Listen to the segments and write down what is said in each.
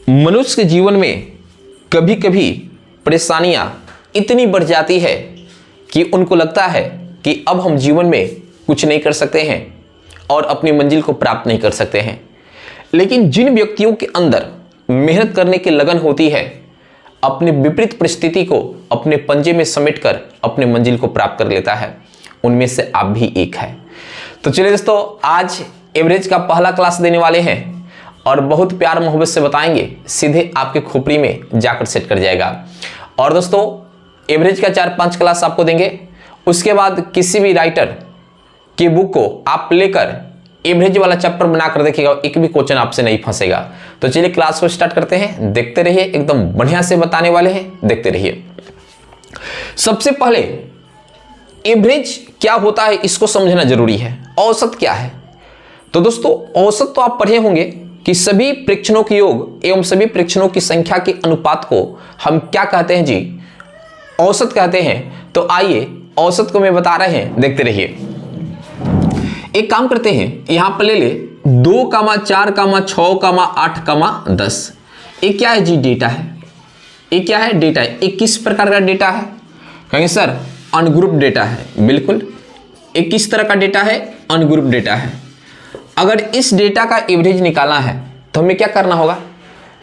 मनुष्य के जीवन में कभी कभी परेशानियां इतनी बढ़ जाती है कि उनको लगता है कि अब हम जीवन में कुछ नहीं कर सकते हैं और अपनी मंजिल को प्राप्त नहीं कर सकते हैं। लेकिन जिन व्यक्तियों के अंदर मेहनत करने की लगन होती है, अपनी विपरीत परिस्थिति को अपने पंजे में समेटकर अपने मंजिल को प्राप्त कर लेता है, उनमें से आप भी एक है। तो चलिए दोस्तों, आज एवरेज का पहला क्लास देने वाले हैं और बहुत प्यार मोहब्बत से बताएंगे, सीधे आपके खोपड़ी में जाकर सेट कर जाएगा। और दोस्तों, एवरेज का 4-5 क्लास आपको देंगे। उसके बाद किसी भी राइटर की बुक को आप लेकर एवरेज वाला चैप्टर बनाकर देखिएगा, एक भी क्वेश्चन आपसे नहीं फंसेगा। तो चलिए क्लास को स्टार्ट करते हैं, देखते रहिए, एकदम बढ़िया से बताने वाले हैं, देखते रहिए। सबसे पहले एवरेज क्या होता है इसको समझना जरूरी है। औसत क्या है? तो दोस्तों, औसत तो आप पढ़े होंगे कि सभी प्रेक्षणों के योग एवं सभी प्रेक्षणों की संख्या के अनुपात को हम क्या कहते हैं जी? औसत कहते हैं। तो आइए औसत को मैं बता रहे हैं, देखते रहिए। एक काम करते हैं, यहां पर ले ले 2, 4, 6, 8, 10। ये क्या है जी? डेटा है। ये क्या है? डेटा है। ये किस प्रकार का डेटा है? कहेंगे सर अनग्रुप डेटा है। बिल्कुल। ये किस तरह का डेटा है? अनग्रुप डेटा है। अगर इस डेटा का एवरेज निकालना है तो हमें क्या करना होगा?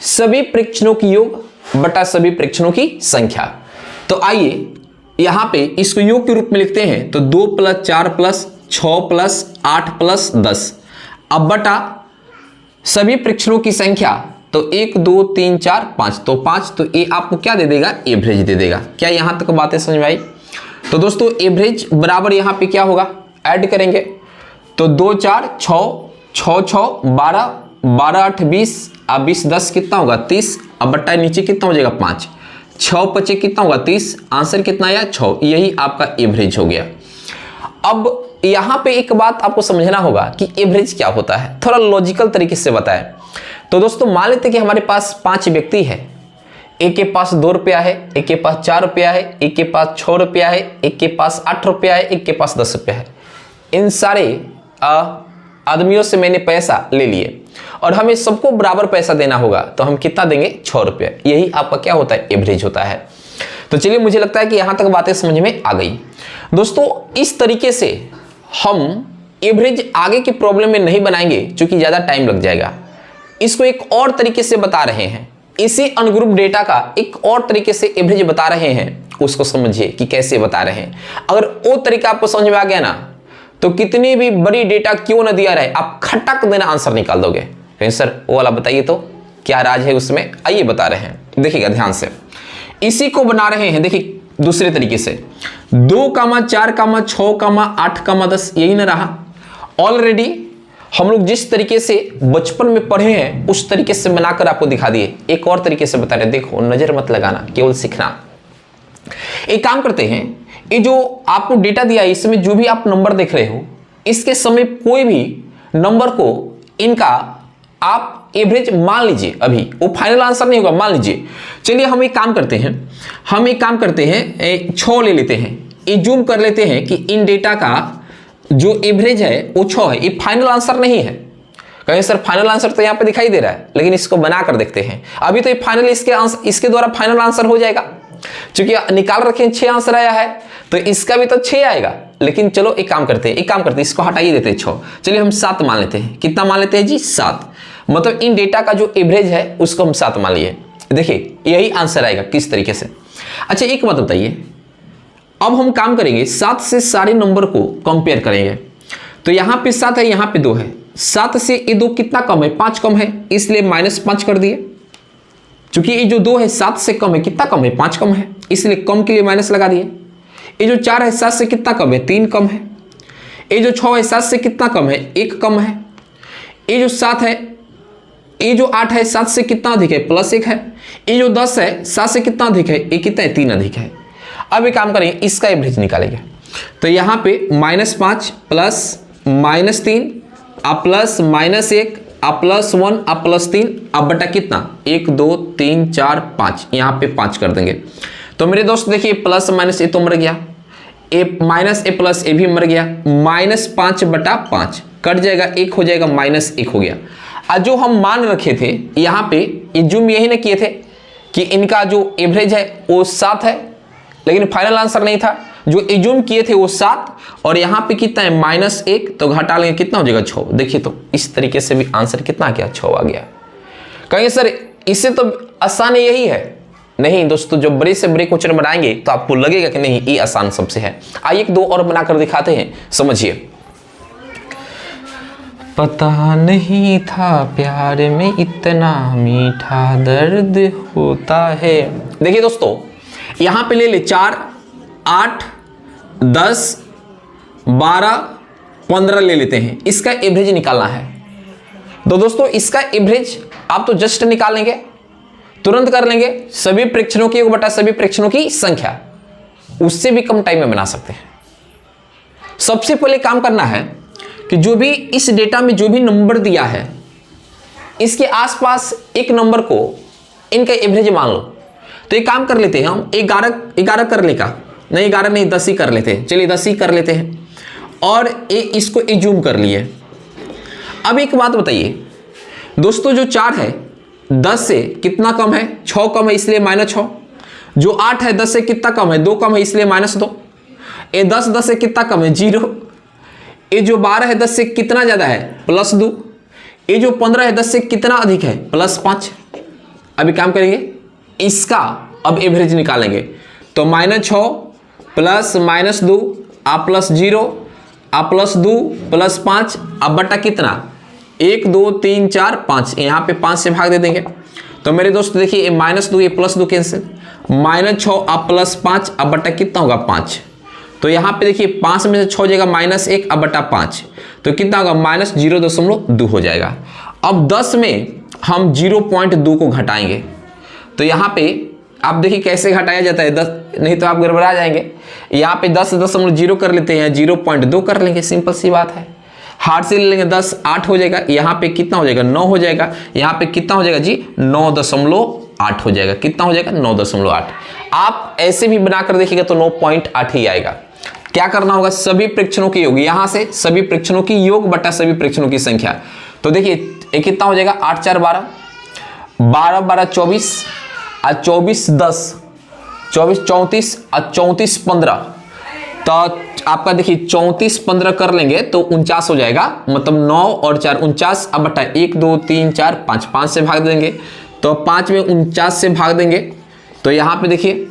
सभी प्रेक्षणों की योग बटा सभी प्रेक्षणों की संख्या। तो आइए यहां पे इसको योग के रूप में लिखते हैं। तो 2 + 4 + 6 + 8 + 10 अब बटा सभी प्रेक्षणों की संख्या। तो 1 2 3 4 5, तो 5। तो ये आपको क्या दे देगा? एवरेज दे देगा। क्या यहां तक बातें समझ में आई? तो दोस्तों, एवरेज बराबर यहां पे क्या होगा? ऐड करेंगे तो 2 4 6 6 6 12 12 8 20 अब 20 10 कितना होगा? 30 अब बट्टा नीचे कितना हो जाएगा? 5 6 5 कितना होगा? 30। आंसर कितना आया? 6। यही आपका एवरेज हो गया। अब यहां पे एक बात आपको समझना होगा कि एवरेज क्या होता है, थोड़ा लॉजिकल तरीके से बताएं। तो दोस्तों, मान लेते कि हमारे पास 5 व्यक्ति है। एक के पास 2 रुपया है, एक के पास 4 रुपया है, एक के पास 6 रुपया है, एक के पास 8 रुपया है, एक के पास 10 रुपया है। इन सारे आदमियों से मैंने पैसा ले लिए और हमें सबको बराबर पैसा देना होगा। तो हम कितना देंगे? 6 रुपया। यही आपका क्या होता है? एवरेज होता है। तो चलिए, मुझे लगता है कि यहां तक बातें समझ में आ गई। दोस्तों, इस तरीके से हम एवरेज आगे की प्रॉब्लम में नहीं बनाएंगे क्योंकि ज्यादा टाइम लग जाएगा। इसको एक और तरीके से बता रहे हैं, इसी अनग्रुप डेटा का एक और तरीके से एवरेज बता रहे हैं, उसको समझिए कि कैसे बता रहे हैं। अगर वो तरीका आपको समझ में आ गया ना, तो कितनी भी बड़ी डेटा क्यों ना दिया रहे, आप खटक देना आंसर निकाल दोगे। कहीं सर वो वाला बताइए तो क्या राज है उसमें? आइए बता रहे हैं, देखिएगा ध्यान से। इसी को बना रहे हैं, देखिए दूसरे तरीके से। 2, 4, 6, 8, 10 यही ना रहा। ऑलरेडी हम लोग जिस तरीके से बचपन में पढ़े हैं उस तरीके से बनाकर आपको दिखा दिए। एक और तरीके से बता रहे, देखो नजर मत लगाना, केवल सीखना। एक काम करते हैं, ये जो आपको डेटा दिया है इसमें जो भी आप नंबर देख रहे हो, इसके समय कोई भी नंबर को इनका आप एवरेज मान लीजिए। अभी वो फाइनल आंसर नहीं होगा, मान लीजिए। चलिए हम एक काम करते हैं, 6 ले लेते हैं। ये जूम कर लेते हैं कि इन डेटा का जो एवरेज है वो 6 है। ये फाइनल आंसर नहीं है। कहें सर फाइनल आंसर तो यहाँ पे दिखाई दे रहा है, लेकिन इसको बना कर देखते हैं। अभी तो ये फाइनल इसके द्वारा फाइनल आंसर हो जाएगा, क्योंकि निकाल रखे 6 आंसर आया है, तो इसका भी तो 6 आएगा। लेकिन चलो एक काम करते हैं, इसको हटाइए देते हैं 6। चलिए हम 7 मान लेते हैं। कितना मान लेते हैं जी? 7। मतलब इन डेटा का जो एवरेज है उसको हम 7 मान लिए। देखिए यही आंसर आएगा किस तरीके से। अच्छा एक बात बताइए, अब हम काम करेंगे 7 से सारे नंबर को कंपेयर करेंगे। तो यहां पे 7 है, यहां पे 2 है। 7 से ये 2 कितना कम है? 5 कम है, इसलिए -5 कर दिए। क्योंकि ये जो 2 है 7 से कम है, कितना कम है? 5 कम है, इसलिए कम के लिए माइनस लगा दिए। ये जो 4 है 7 से कितना कम है? 3 कम है। ये जो 6 है 7 से कितना कम है? 1 कम है। ये जो 7 है, ये जो 8 है 7 से कितना अधिक है? +1 है। ये जो 10 है 7 से कितना अधिक है? ये कितना है? 3 अधिक है। अब एक काम करेंगे, इसका एवरेज निकालेंगे। तो यहां पे -5 प्लस -3 अब प्लस -1 अब +1 अब +3 अब बटा कितना? 1 2 3 4 5, यहां पे 5 कर देंगे। तो मेरे दोस्त देखिए प्लस माइनस ये तो मर गया, ए माइनस ए प्लस ए भी मर गया, -5/5 कट जाएगा, 1 हो जाएगा, -1 हो गया। आज जो हम मान रखे थे यहाँ पे, एज्यूम यही ना किए थे कि इनका जो एवरेज है वो 7 है, लेकिन फाइनल आंसर नहीं था। जो एज्यूम किए थे वो 7 और यहाँ पे कितना है -1, तो घटा लेंगे कितना हो जाएगा 6। देखिए तो इस तरीके से भी आंसर कितना आ गया, 6 आ गया। कहेंगे सर इससे तो आसान यही है। नहीं दोस्तों, जब बड़े से बड़े क्वेश्चन बनाएंगे तो आपको लगेगा कि नहीं ये आसान सबसे है। आइए एक दो और बनाकर दिखाते हैं, समझिए। पता नहीं था प्यार में इतना मीठा दर्द होता है। देखिए दोस्तों, यहां पे ले ले 4, 8, 10, 12, 15 ले लेते हैं। इसका एवरेज निकालना है। तो दोस्तों इसका एवरेज आप तो जस्ट निकाल लेंगे, तुरंत कर लेंगे। सभी प्रेक्षणों की योग बटा सभी प्रेक्षणों की संख्या, उससे भी कम टाइम में बना सकते हैं। सबसे पहले काम करना है कि जो भी इस डेटा में जो भी नंबर दिया है, इसके आसपास एक नंबर को इनका एवरेज मान लो। तो एक काम कर लेते हैं हम, 11 कर लेगा, नहीं 11 नहीं 10 ही कर लेते हैं। चलिए 10 ही कर लेते हैं और इसको एज्यूम कर लिए। अब एक बात बताइए दोस्तों, जो 4 है 10 से कितना कम है, 6 कम है इसलिए -6। जो 8 है 10 से कितना कम है, 2 कम है इसलिए -2। ये 10 से कितना कम है, 0। ये जो 12 है 10 से कितना ज्यादा है, +2। ये जो 15 है 10 से कितना अधिक है, +5। अभी काम करेंगे, इसका अब एवरेज निकालेंगे। तो -6 प्लस -2 आप +0 आप +2 +5 अब बटा कितना, 1 2 3 4 5, यहाँ पे 5 से भाग दे देंगे। तो मेरे दोस्त देखिए ये -2 ये +2 कैंसिल, -6 अब +5 अब बटा कितना होगा 5। तो यहाँ पे देखिए 5 में से 6 हो जाएगा -1 अब बटा 5, तो कितना होगा -0.2 हो जाएगा। अब 10 में हम 0.2 को घटाएंगे। तो यहाँ पे आप देखिए कैसे घटाया जाता है, 10 नहीं तो आप गड़बड़ा जाएंगे। यहाँ पे 10.0 कर लेते हैं, 0.2 कर लेंगे, सिंपल सी बात है। हार्ड से ले लेंगे 10, 8 हो जाएगा। यहाँ पे कितना हो जाएगा 9 हो जाएगा। यहाँ पे कितना हो जाएगा जी 9.8 हो जाएगा। कितना हो जाएगा 9.8। आप ऐसे भी बनाकर देखिएगा तो 9.8 ही आएगा। क्या करना होगा, सभी प्रेक्षणों के योग, यहाँ से सभी प्रेक्षणों की योग बटा सभी प्रेक्षणों की संख्या। तो देखिए ये कितना हो जाएगा 8 4 12, 12 12 24 और 24 10, 24 34 और 34 15। तो आपका देखिए 34 15 कर लेंगे तो 49 हो जाएगा, मतलब 9 और 4 49 अब बटा 1 2 3 4 5, 5 से भाग देंगे। तो 5 में 49 से भाग देंगे तो यहाँ पे देखिए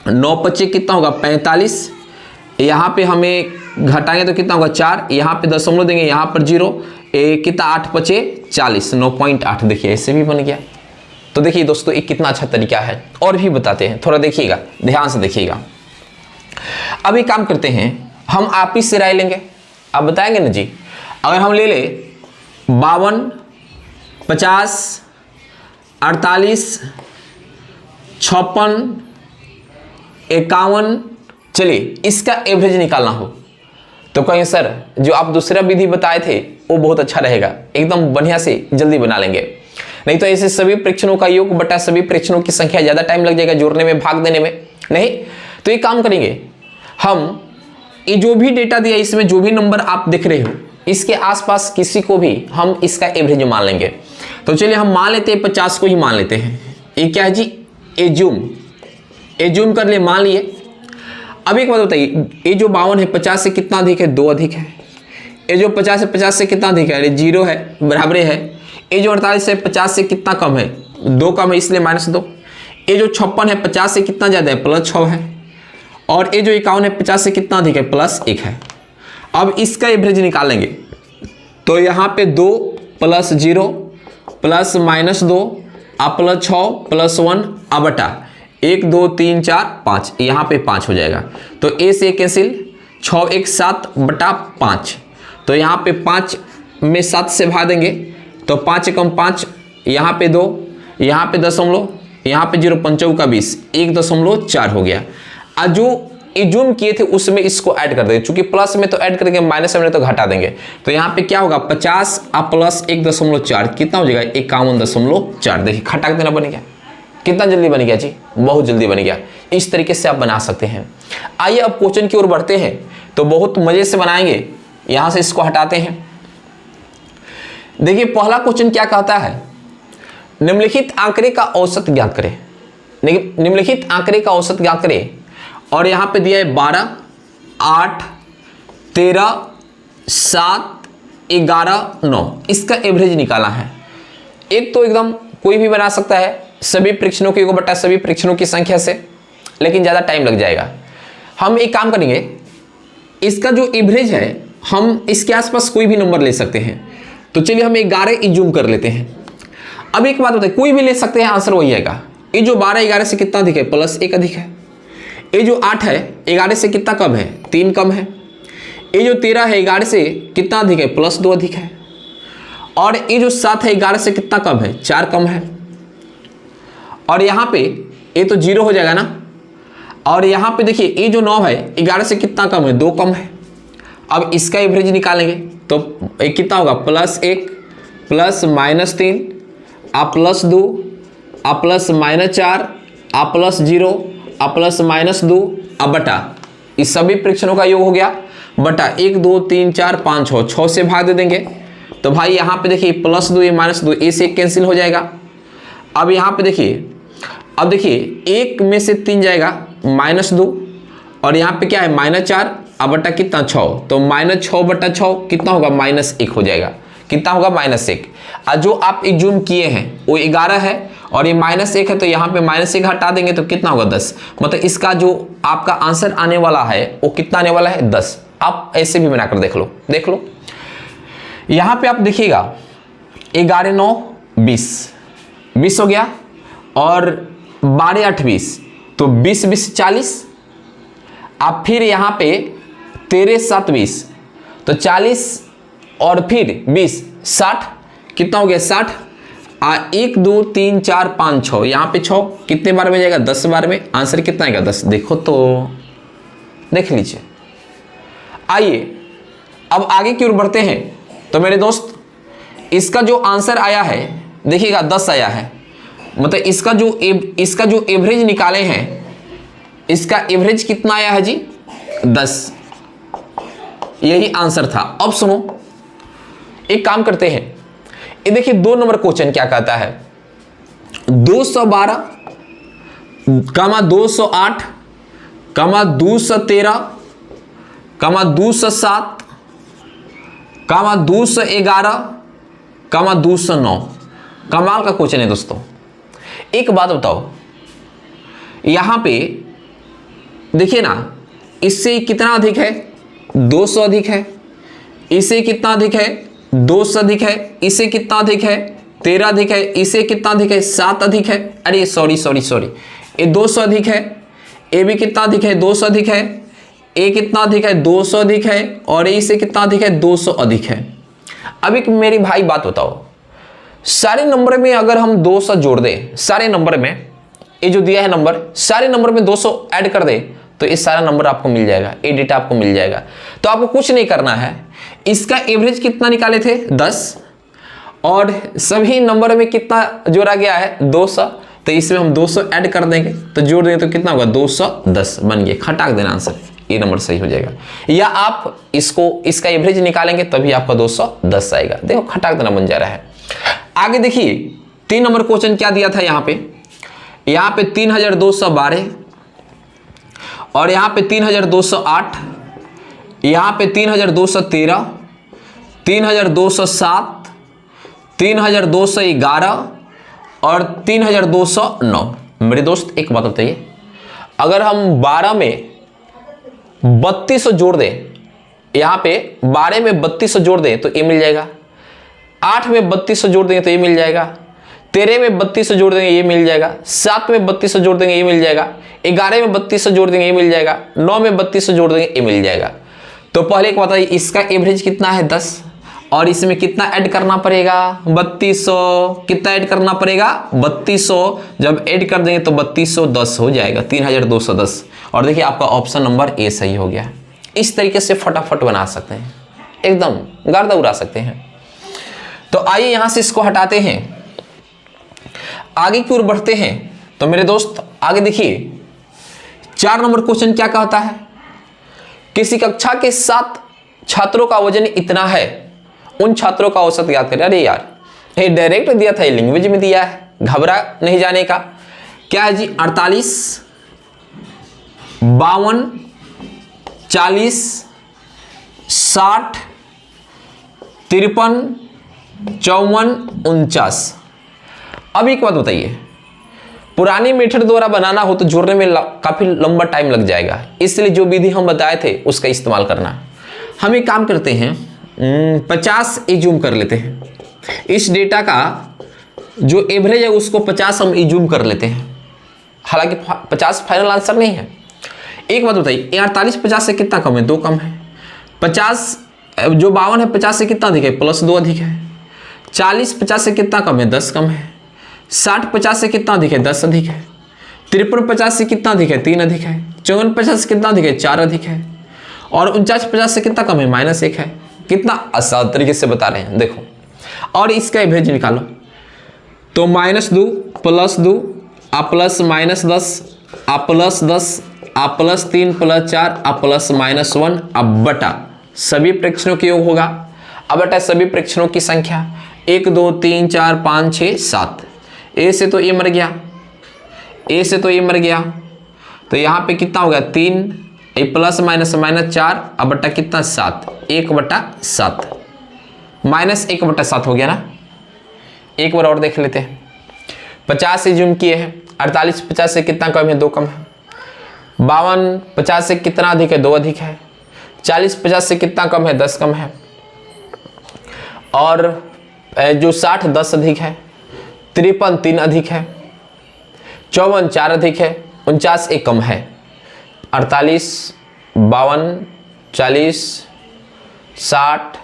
9 25 कितना होगा 45। यहाँ पे हमें घटाएंगे तो कितना होगा 4, यहाँ पे दशमलव देंगे, यहाँ पर 0, कितना 8 25 40, 9.8। देखिए ऐसे भी बन गया। तो देखिए दोस्तों ये कितना अच्छा तरीका है। और भी बताते हैं, थोड़ा देखिएगा, ध्यान से देखिएगा। अभी काम करते हैं, हम आप ही से राय लेंगे। आप बताएंगे ना जी, अगर हम ले ले 52 50 48 56 51, चलिए इसका एवरेज निकालना हो तो कहेंगे सर जो आप दूसरा विधि बताए थे वो बहुत अच्छा रहेगा, एकदम बढ़िया से जल्दी बना लेंगे। नहीं तो ऐसे सभी प्रेक्षणों का योग बटा सभी प्रेक्षणों की संख्या ज़्यादा टाइम लग जाएगा जोड़ने में, भाग देने में। नहीं तो ये काम करेंगे हम, ये जो भी डेटा दिया इसमें जो भी नंबर आप देख रहे हो इसके आसपास किसी को भी हम इसका एवरेज मान लेंगे। तो चलिए हम मान लेते हैं 50 को ही मान लेते हैं। ये क्या है जी, एज्यूम कर ले, मान लिए। अब एक बात बताइए, ये जो 52 है 50 से कितना अधिक है, 2 अधिक है। ये जो 50 है 50 से कितना अधिक है, 0 है, बराबर है। ये जो 48 है 50 से कितना कम है, 2 कम है इसलिए -2। ये जो 56 है 50 से कितना ज़्यादा है, +6 है। और ये जो 51 है 50 से कितना अधिक है, +1 है। अब इसका एवरेज निकालेंगे तो यहाँ पे 2 + 0 प्लस -2 आप +6 +1 अब बटा 1 2 3 4 5, यहाँ पे 5 हो जाएगा। तो ए से कैंसिल, 6 1 7 बटा 5। तो यहाँ पे 5 में 7 से भाग देंगे तो 5 कम 5, यहाँ पे 2, यहाँ पे दशमलव, यहाँ पे 0 5 का 20, 1.4 हो गया। आज जो एज्यूम किए थे उसमें इसको ऐड कर देंगे, चूंकि प्लस में तो ऐड करेंगे, माइनस में तो घटा देंगे। तो यहाँ पे क्या होगा 50 आप प्लस 1.4 कितना हो जाएगा 51.4। देखिए खटाक देना बन गया, कितना जल्दी बन गया जी, बहुत जल्दी बन गया। इस तरीके से आप बना सकते हैं। आइए अब क्वेश्चन की ओर बढ़ते हैं तो बहुत मजे से बनाएंगे। यहाँ से इसको हटाते हैं। देखिए पहला क्वेश्चन क्या कहता है, निम्नलिखित आंकड़े का औसत ज्ञात करें। निम्नलिखित आंकड़े का औसत ज्ञात करें और यहां पे दिया है 12, 8, 13, 7, 11, 9, इसका एवरेज निकाला है। एक तो एकदम कोई भी बना सकता है सभी परीक्षणों की बटा सभी परीक्षणों की संख्या से, लेकिन ज़्यादा टाइम लग जाएगा। हम एक काम करेंगे, इसका जो एवरेज है हम इसके आसपास कोई भी नंबर ले सकते हैं। तो चलिए हम 11 इज्यूम कर लेते हैं। अब एक बात बताइए, कोई भी ले सकते हैं, आंसर वही आएगा। ये जो 12 11 से कितना अधिक है, +1 अधिक है। ये जो 8 है 11 से कितना कम है, 3 कम है। ये जो 13 है 11 से कितना अधिक है, +2 अधिक है। और ये जो 7 है 11 से कितना कम है, 4 कम है। और यहाँ पे ये तो 0 हो जाएगा ना। और यहाँ पे देखिए ये जो 9 है 11 से कितना कम है, 2 कम है। अब इसका एवरेज निकालेंगे तो एक कितना होगा, +1 प्लस -3 आप +2 आप +-4 आप +0 आप +-2 अब बटा इस सभी परीक्षणों का योग हो गया बटा 1 2 3 4 5 6 से भाग दे देंगे। तो भाई यहाँ पे देखिए +2 ये -2 ए से कैंसिल हो जाएगा। अब यहाँ पे देखिए, अब देखिए 1 में से 3 जाएगा -2 और यहाँ पे क्या है -4 अब बटा कितना 6, तो -6 बटा 6 कितना होगा, -1 हो जाएगा। कितना होगा, -1। और जो आप इज्यूम किए हैं वो 11 है और ये -1 है, तो यहाँ पे -1 हटा देंगे तो कितना होगा, 10। मतलब इसका जो आपका आंसर आने वाला है वो कितना आने वाला है, 10। आप ऐसे भी बनाकर देख लो, देख लो। यहाँ पे आप देखिएगा 11 9 20 हो गया और 12 8 20, तो 20 20 40। आप फिर यहाँ पे 13 7 20, तो 40 और फिर 20 60, कितना हो गया 60। 1 2 3 4 5 6, यहाँ पे 6 कितने बार में जाएगा, 10 बार में। आंसर कितना आएगा, 10। देखो तो देख लीजिए। आइए अब आगे की ओर बढ़ते हैं। तो मेरे दोस्त इसका जो आंसर आया है देखिएगा 10 आया है। मतलब इसका जो एवरेज निकाले हैं, इसका एवरेज कितना आया है जी, 10। यही आंसर था। अब सुनो, एक काम करते हैं, ये देखिए 2 नंबर क्वेश्चन क्या कहता है, 212, 208, 213, 207, 211, 209। कमाल का क्वेश्चन है दोस्तों। एक बात बताओ, यहां पे देखिए ना, इससे कितना अधिक है, 200 अधिक है। इससे कितना अधिक है, 200 अधिक है। इससे कितना अधिक है, 13 अधिक है। इससे कितना अधिक है, 7 अधिक है। अरे सॉरी, ये 200 अधिक है। ये भी कितना अधिक है, 200 अधिक है। ये कितना अधिक है, 200 अधिक है। और इससे कितना अधिक है, 200 अधिक है। अब एक मेरी भाई बात बताओ, सारे नंबर में अगर हम 200 जोड़ दें, सारे नंबर में ये जो दिया है नंबर, सारे नंबर में 200 ऐड कर दे तो ये सारा नंबर आपको मिल जाएगा, ये डेटा आपको मिल जाएगा। तो आपको कुछ नहीं करना है। इसका एवरेज कितना निकाले थे, 10, और सभी नंबर में कितना जोड़ा गया है, 200। तो इसमें हम 200 ऐड कर देंगे, तो जोड़ देंगे तो कितना होगा, 210 बन गया। खटाक देना आंसर, ये नंबर सही हो जाएगा। या आप इसका एवरेज निकालेंगे तभी आपका 210 आएगा। देखो खटाक देना बन जा रहा है। आगे देखिए 3 नंबर क्वेश्चन क्या दिया था, यहाँ पे 3212 और यहाँ पे 3208, यहाँ पे 3213, 3207, 3211 और 3209। मेरे दोस्त एक बात बताइए, अगर हम 12 में 3200 जोड़ दें, यहाँ पे 12 में 3200 जोड़ दें तो ये मिल जाएगा। 8 में 3200 जोड़ देंगे तो ये मिल जाएगा। 13 में 3200 जोड़ देंगे ये मिल जाएगा। 7 में 3200 जोड़ देंगे ये मिल जाएगा। 11 में 3200 जोड़ देंगे ये मिल जाएगा। 9 में 3200 जोड़ देंगे ये मिल जाएगा। तो पहले एक बताइए, इसका एवरेज कितना है, 10, और इसमें कितना ऐड करना पड़ेगा, 3200। कितना ऐड करना पड़ेगा, 3200। जब ऐड कर देंगे तो 3210 हो जाएगा, 3210। और देखिए आपका ऑप्शन नंबर ए सही हो गया। इस तरीके से फटाफट बना सकते हैं, एकदम गर्दा उड़ा सकते हैं। तो आइए यहां से इसको हटाते हैं, आगे की ओर बढ़ते हैं। तो मेरे दोस्त आगे देखिए 4 नंबर क्वेश्चन क्या कहता है, किसी कक्षा के 7 छात्रों का वजन इतना है उन छात्रों का औसत याद करें। अरे यार ये डायरेक्ट दिया था, ये लैंग्वेज में दिया है, घबरा नहीं जाने का। क्या है जी? 48, 52, 40, 60, 53, 54, 49। अब एक बात बताइए, पुरानी मेथड द्वारा बनाना हो तो जोड़ने में काफी लंबा टाइम लग जाएगा, इसलिए जो विधि हम बताए थे उसका इस्तेमाल करना। हम एक काम करते हैं, 50 एज्यूम कर लेते हैं। इस डेटा का जो एवरेज है उसको 50 हम एज्यूम कर लेते हैं, हालांकि 50 फाइनल आंसर नहीं है। एक बात बताइए, 48 50 से कितना कम है? 2 कम है। 50 जो 52 है 50 से कितना अधिक है? +2 अधिक है। 40 50 से कितना कम है? 10 कम है। 60 50 से कितना अधिक है? 10 अधिक है। 53 50 से कितना अधिक है? 3 अधिक है। 54 50 से कितना अधिक है? 4 अधिक है। और 49 50 से कितना कम है? -1 है। कितना आसान तरीके से बता रहे हैं, देखो। और इसका एवरेज निकालो तो -2 +2 आ प्लस -10 आ +10 आ +3 +4 आ +-1 अब बटा सभी प्रेक्षणों के योग होगा। अब बटा सभी प्रेक्षणों की संख्या 1 2 3 4 5 6 7। ए से तो ए मर गया, ए से तो ए मर गया, तो यहाँ पे कितना होगा? 3 +-4 अब बटा कितना? 7, 1/7 -1/7 हो गया ना। एक बार और देख लेते हैं। 50 से जूम किए हैं, 48 50 से कितना कम है? 2 कम है। 52 50 से कितना अधिक है? 2 अधिक है। 40 50 से कितना कम है? 10 कम है। और जो 60 10 अधिक है। 53 3 अधिक है। 54 4 अधिक है। 49 1 कम है। 48 52 40 60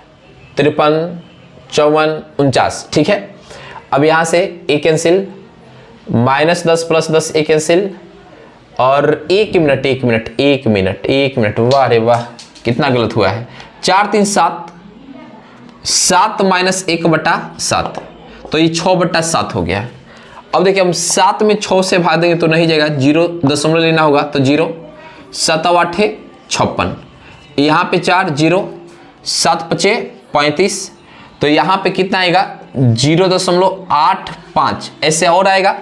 53 54 49, ठीक है। अब यहाँ से ए कैंसिल, -10 + 10 ए कैंसिल, और 1 मिनट, वाह रे वाह कितना गलत हुआ है। 4 3 7, 7 - 1/7, तो ये 6/7 हो गया। अब देखिए हम 7 में 6 से भाग देंगे तो नहीं जाएगा, 0 दशमलव लेना होगा, तो 0 7 8 56, यहाँ पे 4 0 7 5 35, तो यहाँ पे कितना आएगा? 0.85 ऐसे और आएगा।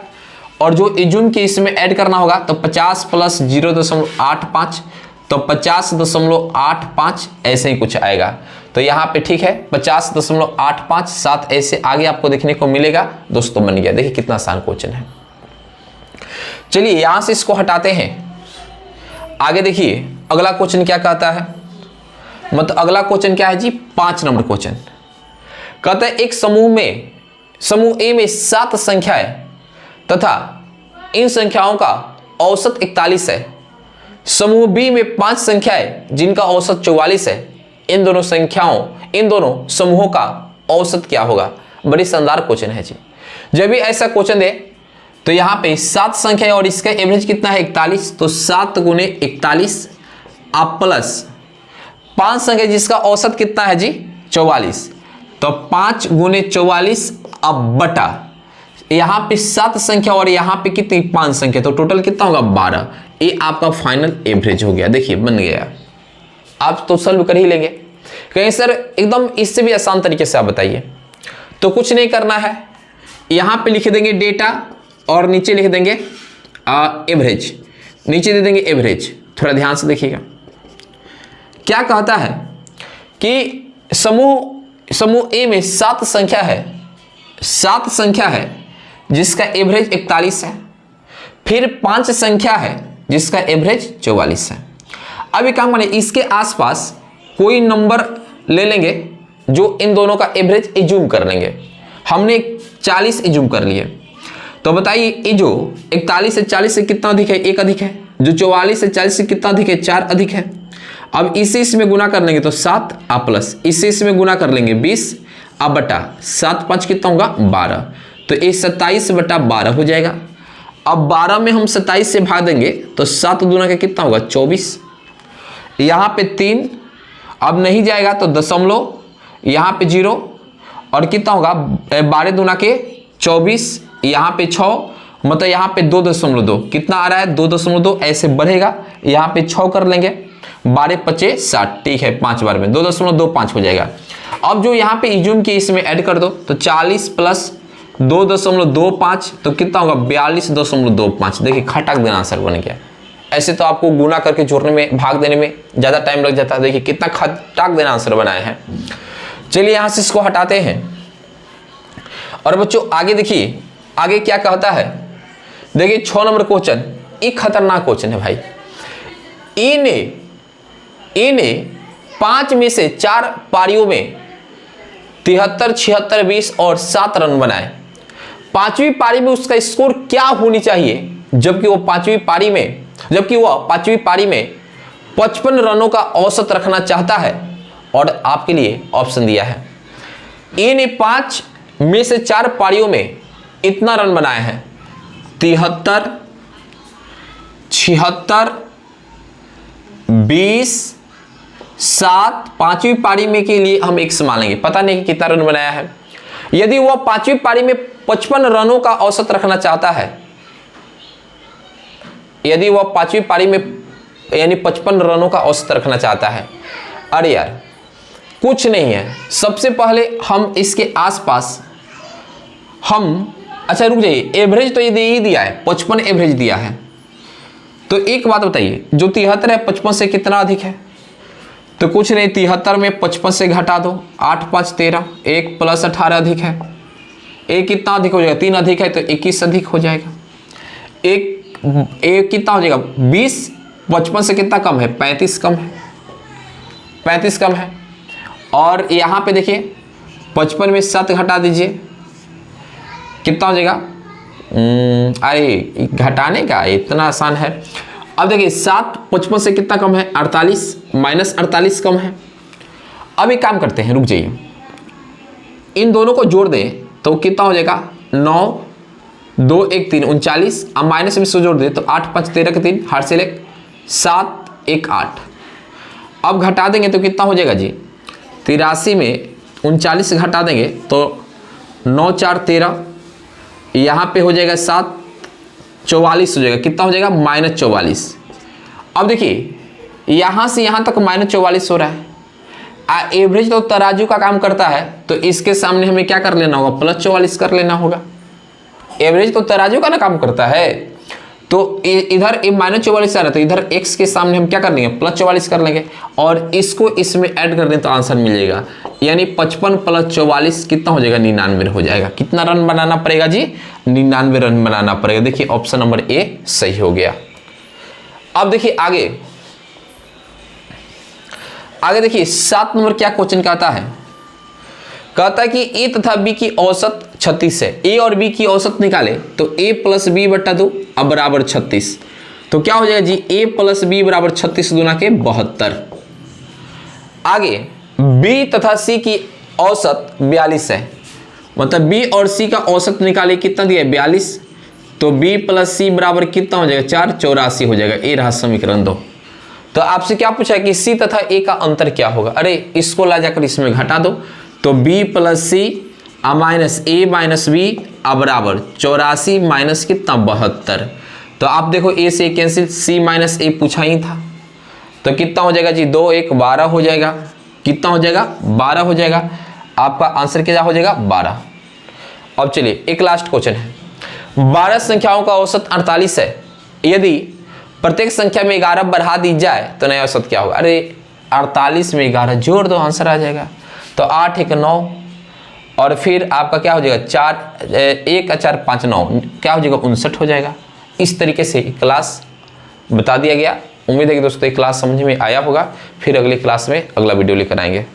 और जो एज्यूम के इसमें ऐड करना होगा तो 50 + 0.85, तो 50.85 ऐसे ही कुछ आएगा। तो यहाँ पे ठीक है 50.85 7 ऐसे आगे आपको देखने को मिलेगा। दोस्तों बन गया, देखिए कितना आसान क्वेश्चन है। चलिए यहाँ से इसको हटाते हैं, आगे देखिए अगला क्वेश्चन क्या कहता है। मतलब अगला क्वेश्चन क्या है जी? 5 नंबर क्वेश्चन कहता है एक समूह ए में 7 संख्याएं तथा इन संख्याओं का औसत 41 है। समूह बी में 5 संख्याएं जिनका औसत 44 है। इन दोनों समूहों का औसत क्या होगा? बड़ी शानदार क्वेश्चन है जी। जब भी ऐसा क्वेश्चन दे तो यहाँ पे 7 संख्या और इसका एवरेज कितना है? 41, तो 7 × 41 आप प्लस 5 संख्या जिसका औसत कितना है जी? 44, तो 5 × 44 अब बटा यहाँ पे 7 संख्या और यहाँ पे कितनी? 5 संख्या, तो टोटल कितना होगा? 12। ये आपका फाइनल एवरेज हो गया। देखिए बन गया। आप तो सॉल्व कर ही लेंगे। कहीं सर एकदम इससे भी आसान तरीके से आप बताइए, तो कुछ नहीं करना है, यहाँ पे लिख देंगे डेटा और नीचे लिख देंगे एवरेज, नीचे दे देंगे एवरेज। थोड़ा ध्यान से देखिएगा क्या कहता है कि समूह ए में 7 संख्या है जिसका एवरेज 41 है, फिर 5 संख्या है जिसका एवरेज 44 है। अब एक काम करें, इसके आसपास कोई नंबर ले लेंगे जो इन दोनों का एवरेज एज्यूम कर लेंगे। हमने 40 एज्यूम कर लिए, तो बताइए ये जो 41 से 40 से कितना अधिक है? 1 अधिक है। जो 44 से 40 से कितना अधिक है? 4 अधिक है। अब इसे इसमें गुना कर लेंगे तो 7 आ प्लस इसे इसमें गुना कर लेंगे 20 आ बटा 7 5 कितना होगा? 12, तो ये 27/12 हो जाएगा। अब 12 में हम 27 से भाग देंगे तो 7 दूना का कितना होगा? 24। यहाँ पे 3 अब नहीं जाएगा तो दशमलव, यहाँ पे 0 और कितना होगा? 12 दूना के 24, यहाँ पे 6, मतलब यहाँ पे 2.2 कितना आ रहा है? 2.2 ऐसे बढ़ेगा। यहाँ पे 6 कर लेंगे 12 पचे 60, ठीक है 5 बार में 2.25 हो जाएगा। अब जो यहाँ पे इज्यूम की इसमें ऐड कर दो तो 40 प्लस 2.25 तो कितना होगा 42.25। देखिए खटाक देना आंसर बन गया। ऐसे तो आपको गुना करके जोड़ने में भाग देने में ज़्यादा टाइम लग जाता है, देखिए कितना खटाक देना आंसर बनाए हैं। चलिए यहाँ से इसको हटाते हैं और बच्चों आगे देखिए आगे क्या कहता है। देखिए 6 नंबर क्वेश्चन, एक खतरनाक क्वेश्चन है भाई। ए ने 5 में से 4 पारियों में 73, 76, 20 और 7 रन बनाए। 5वीं पारी में उसका स्कोर क्या होनी चाहिए जबकि वह 5वीं पारी में 55 रनों का औसत रखना चाहता है। और आपके लिए ऑप्शन दिया है। ए ने 5 में से 4 पारियों में इतना रन बनाए हैं 73, 76, 20, 7। 5वीं पारी में के लिए हम x मान लेंगे, पता नहीं कि कितना रन बनाया है। यदि वह 5वीं पारी में 55 रनों का औसत रखना चाहता है, यदि वह 5वीं पारी में यानी 55 रनों का औसत रखना चाहता है। अरे यार कुछ नहीं है, सबसे पहले हम इसके आसपास अच्छा रुक जाइए, एवरेज तो ये दिया है 55 एवरेज दिया है। तो एक बात बताइए, जो 73 है 55 से कितना अधिक है? तो कुछ नहीं, 73 में 55 से घटा दो, 8 5 13, 1 प्लस 18 अधिक है। एक कितना अधिक हो जाएगा? 3 अधिक है तो 21 अधिक हो जाएगा। एक कितना हो जाएगा? 20 55 से कितना कम है? 35 कम है, 35 कम है। और यहाँ पे देखिए 55 में 7 घटा दीजिए, कितना हो जाएगा? अरे घटाने का इतना आसान है। अब देखिए 7 55 से कितना कम है? 48, माइनस 48 कम है। अब एक काम करते हैं, रुक जाइए, इन दोनों को जोड़ दें तो कितना हो जाएगा? 9 2 1 3 39। अब माइनस में से जोड़ दें तो 8 5 13 के 3 हार से 7 1 8। अब घटा देंगे तो कितना हो जाएगा जी? 83 में 39 घटा देंगे तो 9 4 13, यहाँ पे हो जाएगा 7 44 हो जाएगा। कितना हो जाएगा? -44। अब देखिए यहाँ से यहाँ तक -44 हो रहा है। एवरेज तो तराजू का काम करता है, तो इसके सामने हमें क्या कर लेना होगा? +44 कर लेना होगा। एवरेज तो तराजू का ना काम करता है, तो इधर -44 आ रहा है तो इधर x के सामने हम क्या कर लेंगे? +44 कर लेंगे और इसको इसमें ऐड कर दें तो आंसर मिलेगा। यानी 55 + 44 कितना हो जाएगा? 99 हो जाएगा। कितना रन बनाना पड़ेगा जी? 99 रन बनाना पड़ेगा। देखिए ऑप्शन नंबर ए सही हो गया। अब देखिए आगे देखिए 7 नंबर क्या क्वेश्चन कहता है। कहता है कि ए तथा बी की औसत 36 है। ए और बी की औसत निकाले तो a + b / 2 अब बराबर 36। तो क्या हो जाएगा जी? a + b = 36 दूना के 72। आगे b तथा c की औसत 42 है, मतलब b और c का औसत निकाले, कितना दिया है? 42। तो b + c बराबर कितना हो जाएगा? 4 84 हो जाएगा। ये रहा समीकरण 2। तो आपसे क्या पूछा है कि c तथा a का अंतर क्या होगा? अरे इसको ला जाकर इसमें घटा दो तो b + c -a - b बराबर 84 माइनस कितना? 72। तो आप देखो a से कैंसिल, c - a पूछा ही था, तो कितना हो जाएगा जी? 2 1 12 हो जाएगा। कितना हो जाएगा? 12 हो जाएगा। आपका आंसर क्या हो जाएगा? 12। अब चलिए एक लास्ट क्वेश्चन है। 12 संख्याओं का औसत 48 है। यदि प्रत्येक संख्या में 11 बढ़ा दी जाए तो नया औसत क्या होगा? अरे 48 में 11 जोड़ दो, आंसर आ जाएगा। तो 8 1 9 और फिर आपका क्या हो जाएगा? 1 4 5 9 क्या हो जाएगा? 59 हो जाएगा। इस तरीके से क्लास बता दिया गया। उम्मीद है कि दोस्तों ये क्लास समझ में आया होगा। फिर अगली क्लास में अगला वीडियो लेकर आएंगे।